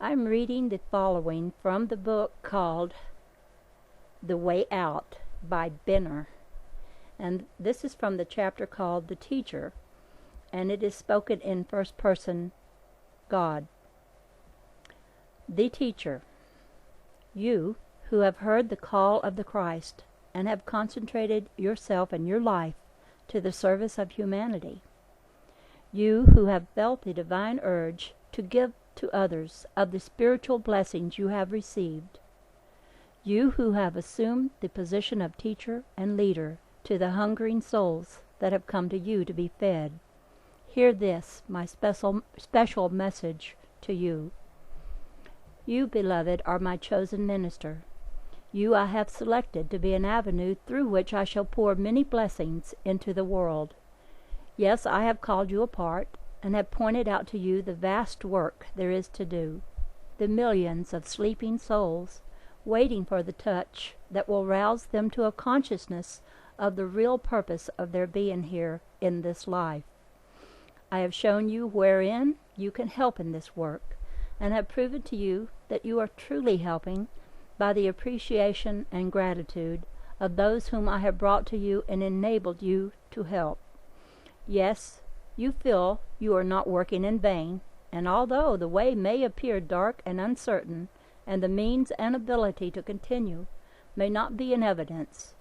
I'm reading the following from the book called The Way Out by Benner. And this is from the chapter called The Teacher, and it is spoken in first person God. The Teacher, you who have heard the call of the Christ and have concentrated yourself and your life to the service of humanity. You who have felt the divine urge to give to others of the spiritual blessings you have received. You who have assumed the position of teacher and leader to the hungering souls that have come to you to be fed. Hear this, my special message to you. You, beloved, are my chosen minister. You I have selected to be an avenue through which I shall pour many blessings into the world. Yes, I have called you apart, and have pointed out to you the vast work there is to do, the millions of sleeping souls waiting for the touch that will rouse them to a consciousness of the real purpose of their being here in this life. I have shown you wherein you can help in this work, and have proven to you that you are truly helping by the appreciation and gratitude of those whom I have brought to you and enabled you to help. Yes, you feel you are not working in vain, and although the way may appear dark and uncertain, and the means and ability to continue may not be in evidence,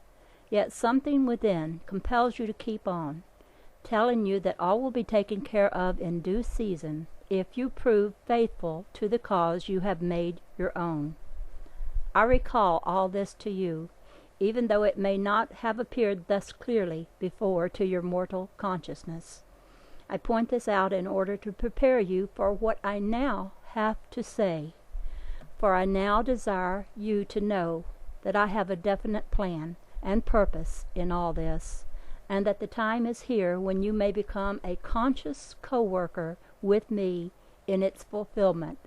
yet something within compels you to keep on, telling you that all will be taken care of in due season if you prove faithful to the cause you have made your own. I recall all this to you, even though it may not have appeared thus clearly before to your mortal consciousness. I point this out in order to prepare you for what I now have to say, for I now desire you to know that I have a definite plan and purpose in all this, and that the time is here when you may become a conscious co-worker with me in its fulfillment.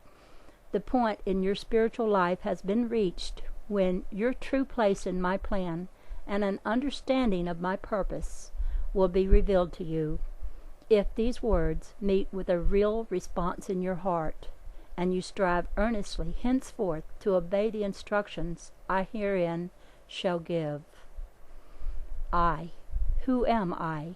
The point in your spiritual life has been reached when your true place in my plan and an understanding of my purpose will be revealed to you. If these words meet with a real response in your heart, and you strive earnestly henceforth to obey the instructions I herein shall give. I, who am I?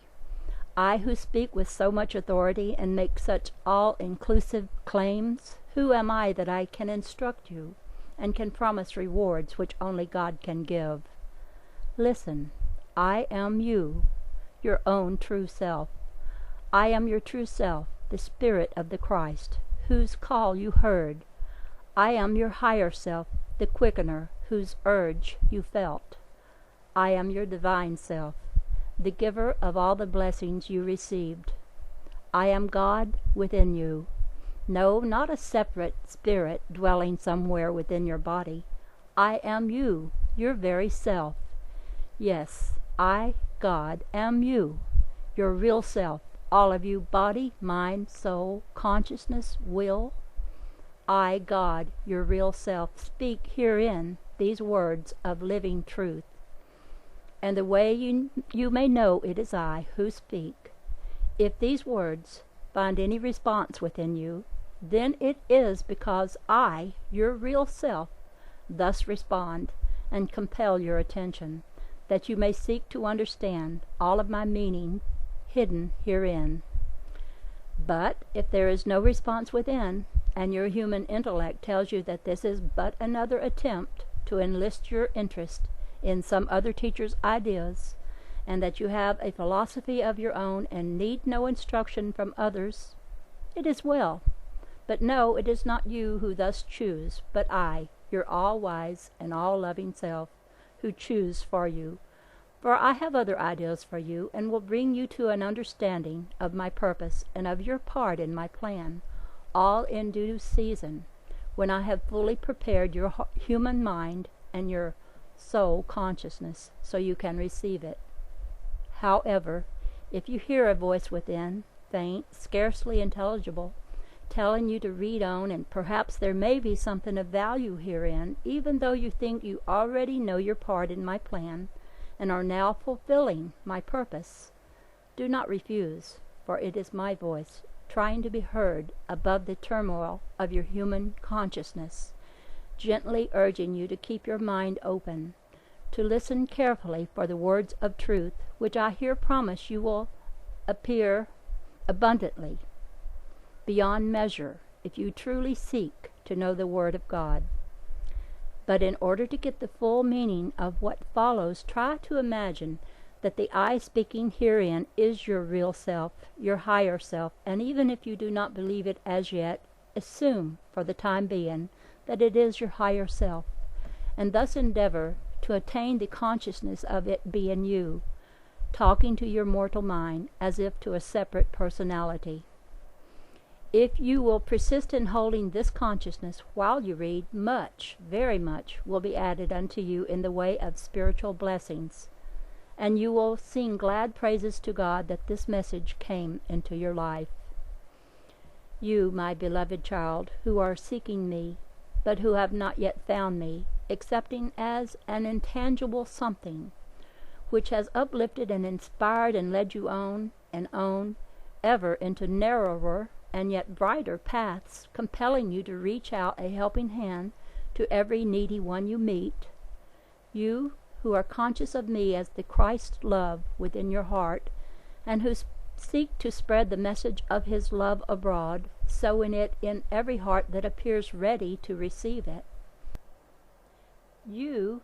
I who speak with so much authority and make such all-inclusive claims, who am I that I can instruct you and can promise rewards which only God can give? Listen, I am you, your own true self. I am your true self, the Spirit of the Christ, whose call you heard. I am your higher self, the quickener, whose urge you felt. I am your divine self, the giver of all the blessings you received. I am God within you. No, not a separate spirit dwelling somewhere within your body. I am you, your very self. Yes, I, God, am you, your real self, all of you, body, mind, soul, consciousness, will. I, God, your real self, speak herein these words of living truth. And the way you may know it is I who speak. If these words find any response within you, then it is because I, your real self, thus respond and compel your attention, that you may seek to understand all of my meaning hidden herein. But if there is no response within, and your human intellect tells you that this is but another attempt to enlist your interest in some other teacher's ideas, and that you have a philosophy of your own and need no instruction from others, it is well. But no, it is not you who thus choose, but I, your all-wise and all-loving self, who choose for you. For I have other ideas for you, and will bring you to an understanding of my purpose and of your part in my plan, all in due season, when I have fully prepared your human mind and your soul consciousness, so you can receive it. However, if you hear a voice within, faint, scarcely intelligible, telling you to read on, and perhaps there may be something of value herein, even though you think you already know your part in my plan, and are now fulfilling my purpose, do not refuse, for it is my voice trying to be heard above the turmoil of your human consciousness, gently urging you to keep your mind open, to listen carefully for the words of truth, which I here promise you will appear abundantly, beyond measure, if you truly seek to know the Word of God. But in order to get the full meaning of what follows, try to imagine that the I speaking herein is your real self, your higher self, and even if you do not believe it as yet, assume, for the time being, that it is your higher self, and thus endeavor to attain the consciousness of it being you, talking to your mortal mind as if to a separate personality. If you will persist in holding this consciousness while you read, much, very much, will be added unto you in the way of spiritual blessings, and you will sing glad praises to God that this message came into your life. You, my beloved child, who are seeking me, but who have not yet found me, accepting as an intangible something, which has uplifted and inspired and led you on and on, ever into narrower and yet brighter paths, compelling you to reach out a helping hand to every needy one you meet. You who are conscious of me as the Christ love within your heart, and who seek to spread the message of his love abroad, sowing it in every heart that appears ready to receive it. You,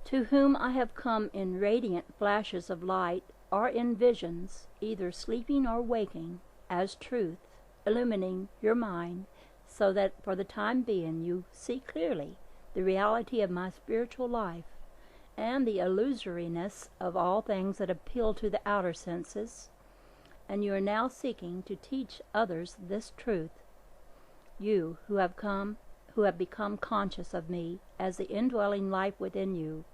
to whom I have come in radiant flashes of light, are in visions, either sleeping or waking, as truth, illumining your mind, so that for the time being you see clearly the reality of my spiritual life, and the illusoriness of all things that appeal to the outer senses, and you are now seeking to teach others this truth. You who have become conscious of me as the indwelling life within you,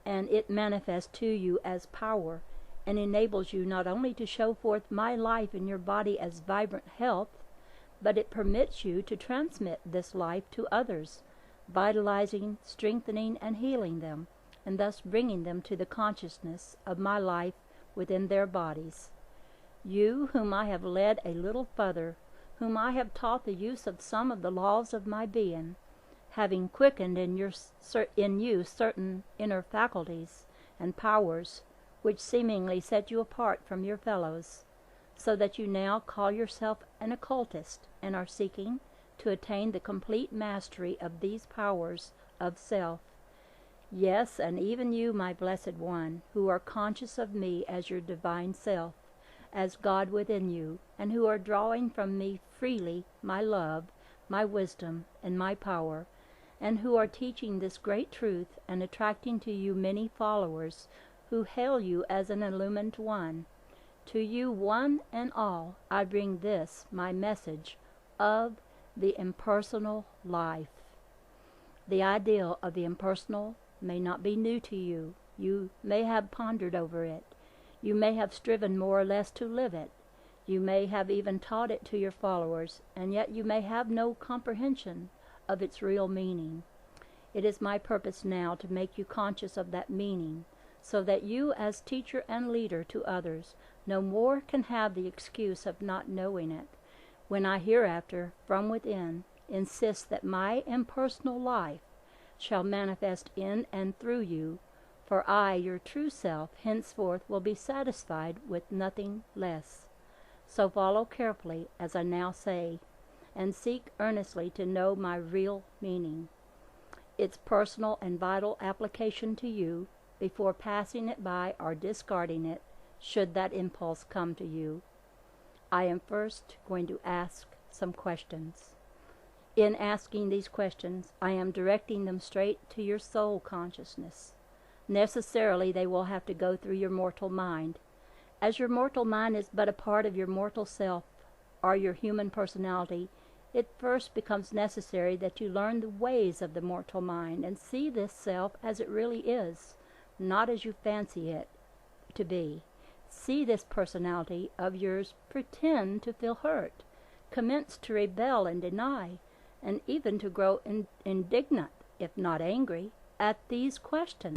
and it manifests to you as power, and enables you not only to show forth my life in your body as vibrant health, but it permits you to transmit this life to others, vitalizing, strengthening, and healing them, and thus bringing them to the consciousness of my life within their bodies. You, whom I have led a little further, whom I have taught the use of some of the laws of my being, having quickened in you certain inner faculties and powers, which seemingly set you apart from your fellows, so that you now call yourself an occultist, and are seeking to attain the complete mastery of these powers of self. Yes, and even you, my blessed one, who are conscious of me as your divine self, as God within you, and who are drawing from me freely my love, my wisdom, and my power, and who are teaching this great truth and attracting to you many followers who hail you as an illumined one. To you, one and all, I bring this, my message of the impersonal life. The ideal of the impersonal may not be new to you. You may have pondered over it. You may have striven more or less to live it. You may have even taught it to your followers, and yet you may have no comprehension of its real meaning. It is my purpose now to make you conscious of that meaning, so that you, as teacher and leader to others, no more can have the excuse of not knowing it, when I hereafter, from within, insist that my impersonal life shall manifest in and through you, for I, your true self, henceforth will be satisfied with nothing less. So follow carefully, as I now say, and seek earnestly to know my real meaning, its personal and vital application to you, before passing it by or discarding it, should that impulse come to you. I am first going to ask some questions. In asking these questions, I am directing them straight to your soul consciousness. Necessarily, they will have to go through your mortal mind. As your mortal mind is but a part of your mortal self, or your human personality, it first becomes necessary that you learn the ways of the mortal mind and see this self as it really is, not as you fancy it to be. See this personality of yours pretend to feel hurt, commence to rebel and deny, and even to grow indignant, if not angry, at these questions.